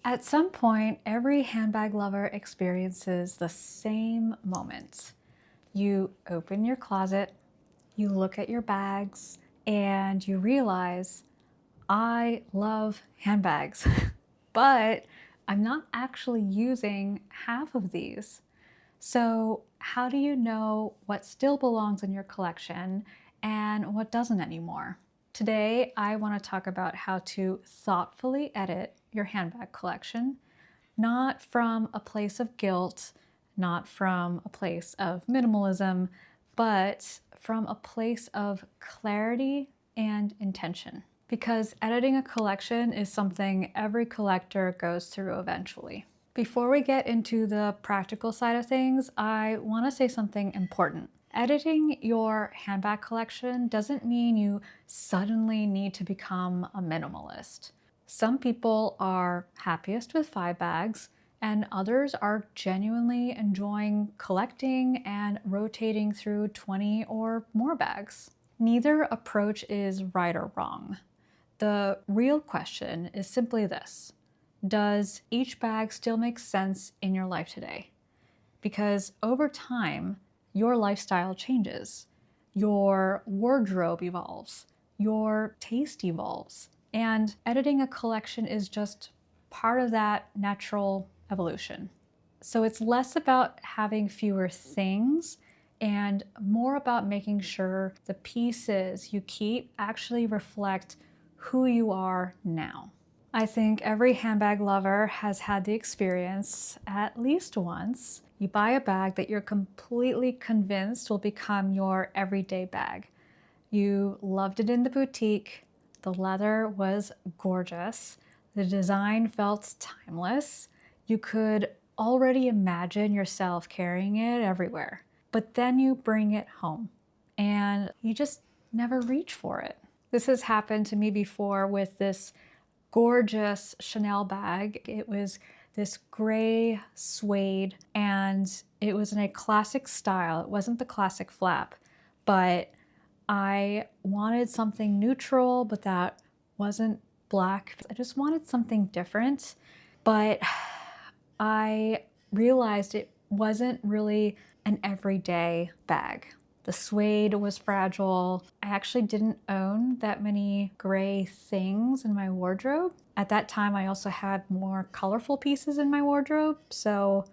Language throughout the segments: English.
At some point, every handbag lover experiences the same moment. You open your closet, you look at your bags, and you realize, I love handbags, but I'm not actually using half of these. So, how do you know what still belongs in your collection and what doesn't anymore? Today, I want to talk about how to thoughtfully edit your handbag collection, not from a place of guilt, not from a place of minimalism, but from a place of clarity and intention. Because editing a collection is something every collector goes through eventually. Before we get into the practical side of things, I want to say something important. Editing your handbag collection doesn't mean you suddenly need to become a minimalist. Some people are happiest with 5 bags, and others are genuinely enjoying collecting and rotating through 20 or more bags. Neither approach is right or wrong. The real question is simply this: does each bag still make sense in your life today? Because over time, your lifestyle changes, your wardrobe evolves, your taste evolves, and editing a collection is just part of that natural evolution. So it's less about having fewer things and more about making sure the pieces you keep actually reflect who you are now. I think every handbag lover has had the experience at least once. You buy a bag that you're completely convinced will become your everyday bag. You loved it in the boutique. The leather was gorgeous. The design felt timeless. You could already imagine yourself carrying it everywhere. But then you bring it home and you just never reach for it. This has happened to me before with this gorgeous Chanel bag. It was this gray suede and it was in a classic style. It wasn't the classic flap, but I wanted something neutral, but that wasn't black. I just wanted something different, but I realized it wasn't really an everyday bag. The suede was fragile. I actually didn't own that many gray things in my wardrobe. At that time, I also had more colorful pieces in my wardrobe, so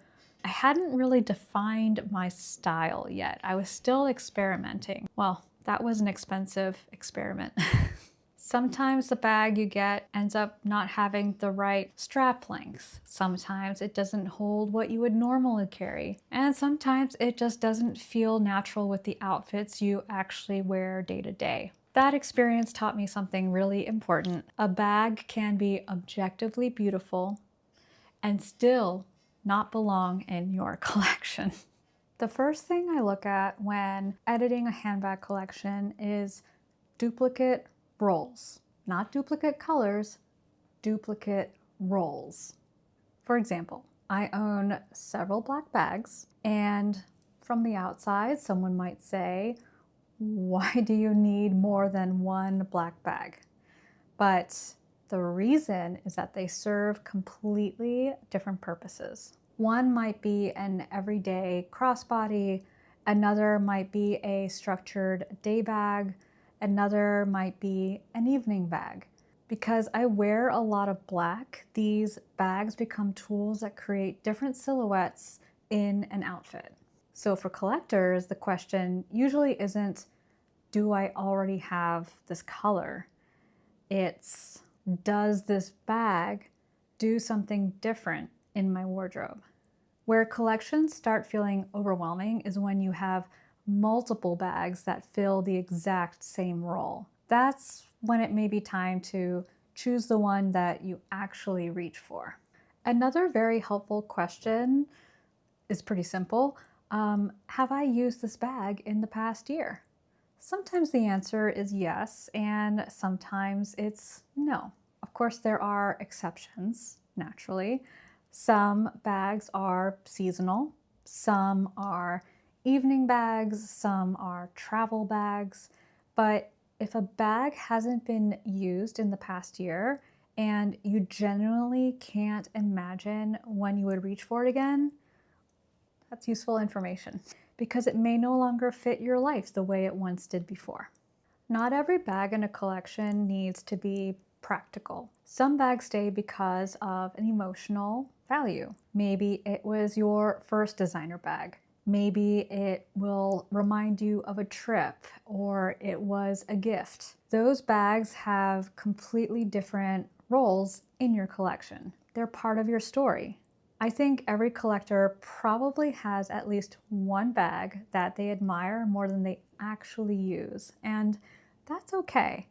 I hadn't really defined my style yet. I was still experimenting. Well, that was an expensive experiment. Sometimes the bag you get ends up not having the right strap length. Sometimes it doesn't hold what you would normally carry. And sometimes it just doesn't feel natural with the outfits you actually wear day to day. That experience taught me something really important. A bag can be objectively beautiful and still not belong in your collection. The first thing I look at when editing a handbag collection is duplicate rolls. Not duplicate colors, duplicate rolls. For example, I own several black bags, and from the outside, someone might say, why do you need more than one black bag? But the reason is that they serve completely different purposes. One might be an everyday crossbody, another might be a structured day bag, another might be an evening bag. Because I wear a lot of black, these bags become tools that create different silhouettes in an outfit. So for collectors, the question usually isn't, do I already have this color? It's, does this bag do something different in my wardrobe? Where collections start feeling overwhelming is when you have multiple bags that fill the exact same role. That's when it may be time to choose the one that you actually reach for. Another very helpful question is pretty simple. Have I used this bag in the past year? Sometimes the answer is yes, and sometimes it's no. Of course, there are exceptions, naturally. Some bags are seasonal, some are evening bags, some are travel bags. But if a bag hasn't been used in the past year, and you genuinely can't imagine when you would reach for it again, that's useful information because it may no longer fit your life the way it once did before. Not every bag in a collection needs to be practical. Some bags stay because of an emotional value. Maybe it was your first designer bag. Maybe it will remind you of a trip, or it was a gift. Those bags have completely different roles in your collection. They're part of your story. I think every collector probably has at least one bag that they admire more than they actually use, and that's okay.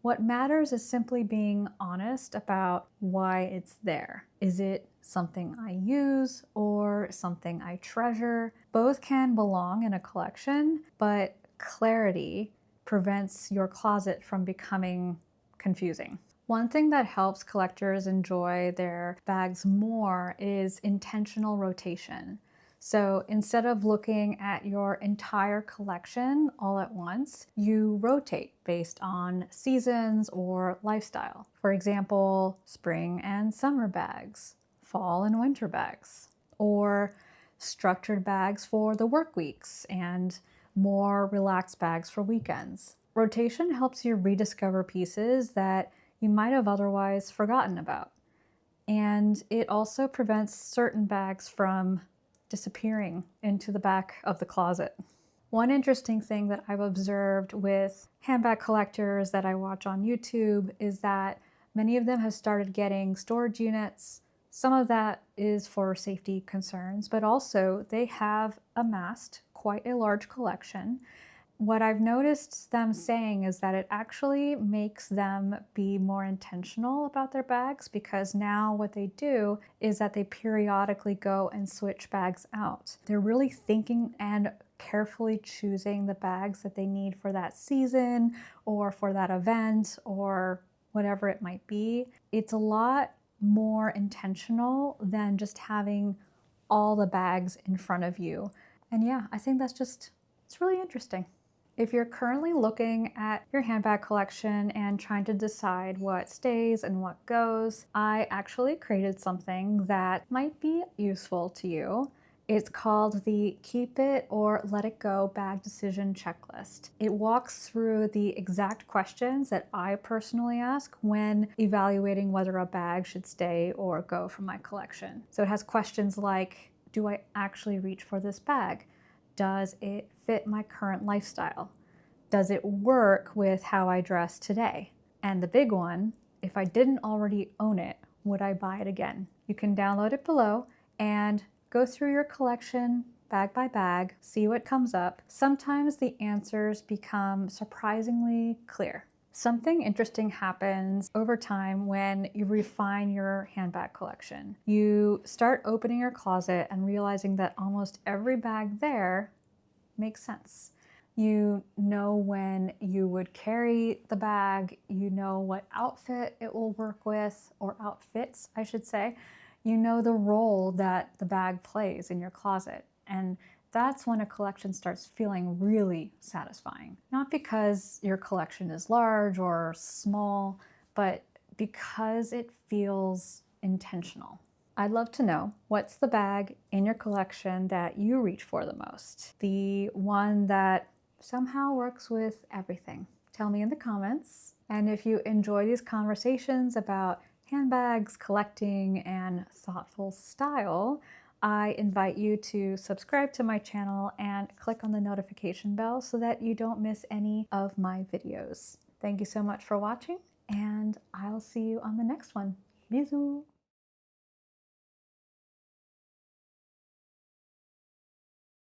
What matters is simply being honest about why it's there. Is it something I use or something I treasure? Both can belong in a collection, but clarity prevents your closet from becoming confusing. One thing that helps collectors enjoy their bags more is intentional rotation. So instead of looking at your entire collection all at once, you rotate based on seasons or lifestyle. For example, spring and summer bags, fall and winter bags, or structured bags for the work weeks and more relaxed bags for weekends. Rotation helps you rediscover pieces that you might have otherwise forgotten about. And it also prevents certain bags from disappearing into the back of the closet. One interesting thing that I've observed with handbag collectors that I watch on YouTube is that many of them have started getting storage units. Some of that is for safety concerns, but also they have amassed quite a large collection. What I've noticed them saying is that it actually makes them be more intentional about their bags, because now what they do is that they periodically go and switch bags out. They're really thinking and carefully choosing the bags that they need for that season or for that event or whatever it might be. It's a lot more intentional than just having all the bags in front of you. And yeah, I think it's really interesting. If you're currently looking at your handbag collection and trying to decide what stays and what goes, I actually created something that might be useful to you. It's called the Keep It or Let It Go Bag Decision Checklist. It walks through the exact questions that I personally ask when evaluating whether a bag should stay or go from my collection. So it has questions like, do I actually reach for this bag? Does it fit my current lifestyle? Does it work with how I dress today? And the big one, if I didn't already own it, would I buy it again? You can download it below and go through your collection bag by bag, see what comes up. Sometimes the answers become surprisingly clear. Something interesting happens over time when you refine your handbag collection. You start opening your closet and realizing that almost every bag there makes sense. You know when you would carry the bag, you know what outfit it will work with, or outfits, I should say. You know the role that the bag plays in your closet. And that's when a collection starts feeling really satisfying. Not because your collection is large or small, but because it feels intentional. I'd love to know, what's the bag in your collection that you reach for the most? The one that somehow works with everything. Tell me in the comments. And if you enjoy these conversations about handbags, collecting, and thoughtful style, I invite you to subscribe to my channel and click on the notification bell so that you don't miss any of my videos. Thank you so much for watching, and I'll see you on the next one. Bisous!